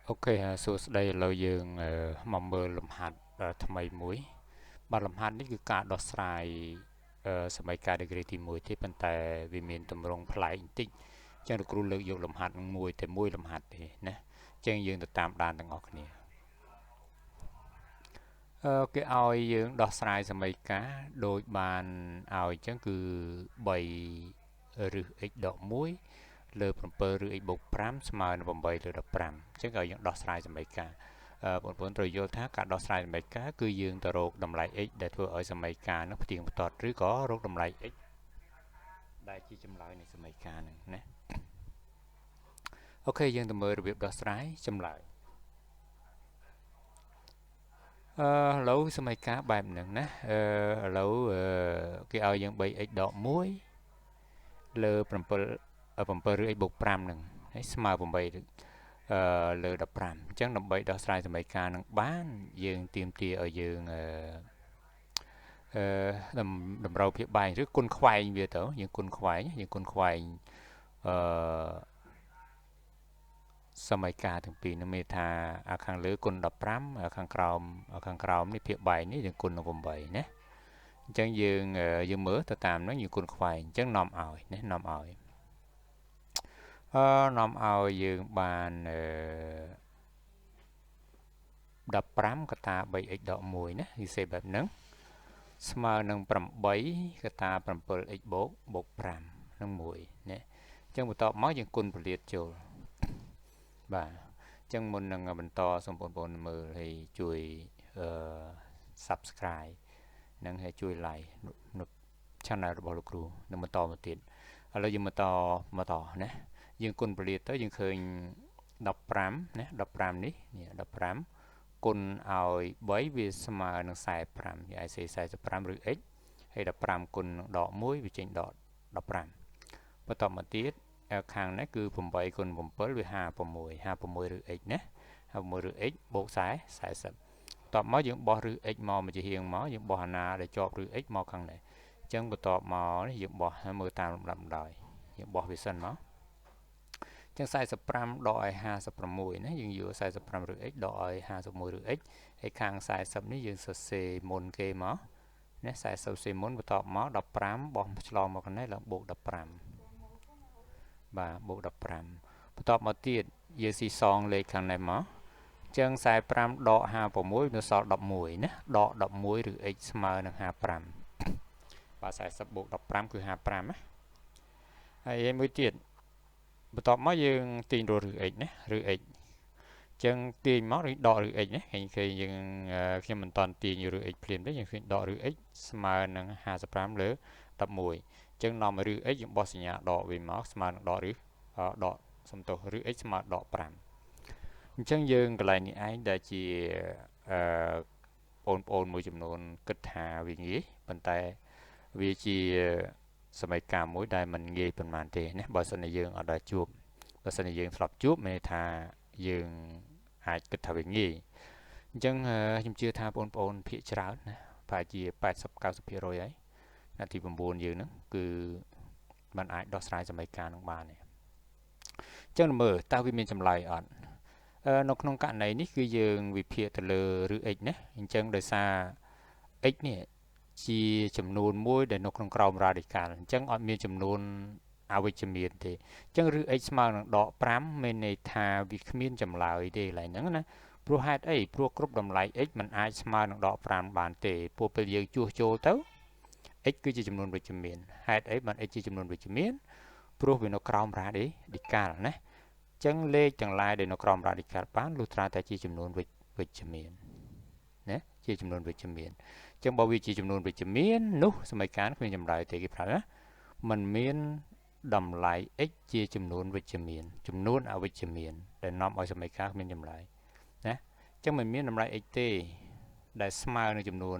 អូខេសួស្តីឥឡូវយើងមកមើលលំហាត់ថ្មីមួយបាទលំហាត់នេះគឺការដោះស្រាយសម័យកាល degree ទី1ទេប៉ុន្តែវាមានទម្រង់ប្លែកបន្តិចអញ្ចឹងលោកគ្រូលើកយកលំហាត់មួយតែមួយលំហាត់ទេណាអញ្ចឹងយើងទៅតាមដានទាំងអស់គ្នាគេឲ្យយើងដោះស្រាយសម័យកាលដោយបានឲ្យអញ្ចឹងគឺ3រឹស x ដក1លើ7ឬ x បូក5ស្មើនឹង8លើ15អញ្ចឹងឲ្យយើងដោះស្រាយសម័យកាលបងប្អូនត្រូវយល់ថាការដោះស្រាយសម័យកាលគឺយើងទៅរកតម្លៃ x ដែលធ្វើឲ្យសម័យកាលនោះផ្ទៀងផ្ទាត់ឬក៏រកតម្លៃ x ដែលជាចម្លើយនៃសម័យកាលហ្នឹងណាអូខេយើងទៅមើលរបៀបដោះស្រាយចម្លើយឥឡូវសម័យកាលបែបហ្នឹងណាឥឡូវគេឲ្យយើង 3x ដក1លើ7ឬ x បូក5ហ្នឹងហើយស្មើ8លើ15អញ្ចឹងដើម្បីដោះស្រាយសម័យកាលនឹងបានយើងទាមទារឲ្យយើងតម្រូវភាពបែងឬគុណខ្វែងវាទៅយើងគុណខ្វែងអឺសម័យកាលទាំងពីរនឹងមានថាខាងលើគុណ15ខាងក្រោមនេះភាពបែងនេះយើងគុណនឹង8ណាអញ្ចឹងយើងមើលទៅតាមនោះយើងគុណខ្វែងអញ្ចឹងនាំឲ្យណានាំឲ្យយើងបាន15កតា 3x ដក1ណាវាសេបែបហ្នឹងស្មើនឹង8កតា 7x បូក5នឹង1ណាអញ្ចឹងបន្ទាប់មកយើងគុណពលាតចូលបាទអញ្ចឹងមុននឹងបន្តសូមបងប្អូនមើលហើយជួយsubscribe និងហើយជួយ like នៅ channel របស់លោកគ្រូនឹងបន្តមកទៀតឥឡូវយើងបន្តណាយើងគុណពលាតទៅយើងឃើញ15ណា15នេះ15គុណឲ្យ3វាស្មើនឹង45វាអាចសេ45ឬ x ហើយ15គុណនឹងដក1វាចេញដក15បន្តមកទៀតខាងនេះគឺ8គុណ7វា56ឬ x ណា56ឬ x បូក40តបមកយើងបោះឬ x មកមួយជារៀងមកយើងបោះអាណាដែលជាប់ឬ x មកខាងនេះអញ្ចឹងបន្ទាប់មកនេះយើងបោះមើលតាមលំដាប់ដោយយើងបោះវាសិនមកអញ្ចឹង45ដកឲ្យ56ណាយើងយក45ឬ x ដកឲ្យ51ឬ x ហើយខាង40នេះយើងសរសេរមុនគេមកណា40សរសេរមុនបន្ទាប់មក15បោះឆ្លងមកខាងនេះឡើងបូក15បាទបូក15បន្ទាប់មកទៀតយើងស៊ីសងលេខខាងនេះមកអញ្ចឹង45ដក56នៅសល់11ណាដក11ឬ x ស្មើនឹង55បាទ40បូក15គឺ55ណាហើយមួយទៀតបន្ទាប់មកយើងទាញរកឬ x ណាឬ x ចឹងទាញមកឬដកឬ x ណាឃើញយើងខ្ញុំមិនតន់ទាញឬ x ភ្លាមទេយើងឃើញដកឬ x ស្មើនឹង55លើ11ចឹងនាំឬ x យើងបោះសញ្ញាដកវាមកស្មើនឹងដកឬដកសំទោសឬ x ស្មើដក5អញ្ចឹងយើងកន្លែងនេះឯងដែលជាបងប្អូនមួយចំនួនគិតថាវាងាយប៉ុន្តែវាជាសម័យកាលមួយដែលมันងាយប៉ុន្មានទេណាបើសិនជាយើងអត់ដែលជួបបើសិនជាយើងធ្លាប់ជួបមានន័យថាយើងអាចគិតថាវាងាយអញ្ចឹងខ្ញុំជឿថាបងប្អូនភាគច្រើនណាប្រហែលជា80-90%ហើយនាទី9យើងហ្នឹងគឺมันអាចដោះស្រាយសម័យកាលនឹងបានទេអញ្ចឹងមើលតើវាមានចម្លើយអត់នៅក្នុងករណីនេះគឺយើងវិភាគទៅលើឬ x ណាអញ្ចឹងដោយសារ x នេះជាចំនួនមួយដែលនៅក្នុងក្រោម radical អញ្ចឹងអត់មានចំនួនអវិជ្ជមានទេអញ្ចឹងឬ x ស្មើនឹងដក5មានន័យថាវាគ្មានចម្លើយទេកន្លែងហ្នឹងណាព្រោះហេតុអីព្រោះគ្រប់តម្លៃ x มันអាចស្មើនឹងដក5បានទេព្រោះពេលយើងជួសជុលទៅ x គឺជាចំនួនវិជ្ជមានហេតុអីបាន x ជាចំនួនវិជ្ជមានព្រោះវានៅក្រោម radical ណាអញ្ចឹងលេខទាំងឡាយដែលនៅក្រោម radical បានលុះត្រាតែជាចំនួនវិជ្ជមានណាជាចំនួនវិជ្ជមានអញ្ចឹងបើវាជាចំនួនវិជ្ជមាននោះសមីការគ្មានចម្លើយទេគេប្រាប់ណាมันមានតម្លៃ x ជាចំនួនវិជ្ជមានចំនួនអវិជ្ជមានដែលនាំឲ្យសមីការគ្មានចម្លើយណាអញ្ចឹងมันមានតម្លៃ x ទេដែលស្មើនឹងចំនួន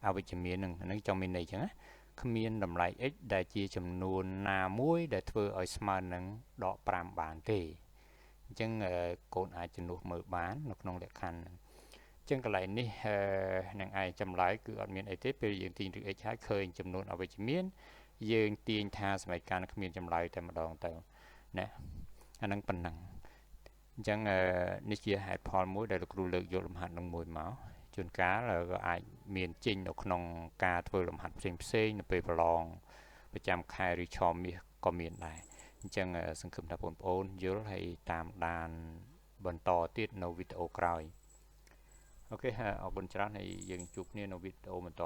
អវិជ្ជមាននឹងចង់មានន័យអញ្ចឹងណាគ្មានតម្លៃ x ដែលជាចំនួនណាមួយដែលធ្វើឲ្យស្មើនឹងដក5បានទេអញ្ចឹងកូនអាចជំនួសមើលបាននៅក្នុងលក្ខខណ្ឌចឹងកន្លែងនេះនឹងឯងចម្លើយគឺអត់មានអីទេពេលយើងទាញឬ x ហើយឃើញចំនួនអវិជ្ជមានយើងទាញថាសមីការគ្មានចម្លើយតែម្ដងទៅណាអានឹងប៉ុណ្ណឹង ចឹងនេះជាហេតុផលមួយដែលលោកគ្រូលើកយកលំហាត់នឹងមួយមកជួនកាលក៏អាចមានចេញនៅក្នុងការធ្វើលំហាត់ផ្សេងៗនៅពេលប្រឡងប្រចាំខែឬឆមាសក៏មានដែរអញ្ចឹងសង្ឃឹមថាបងប្អូនយល់ហើយតាមដានបន្តទៀតនៅវីដេអូក្រោយអូខេអរគុណច្រើនហើយយើងជួបគ្នានៅវីដេអូបន្ត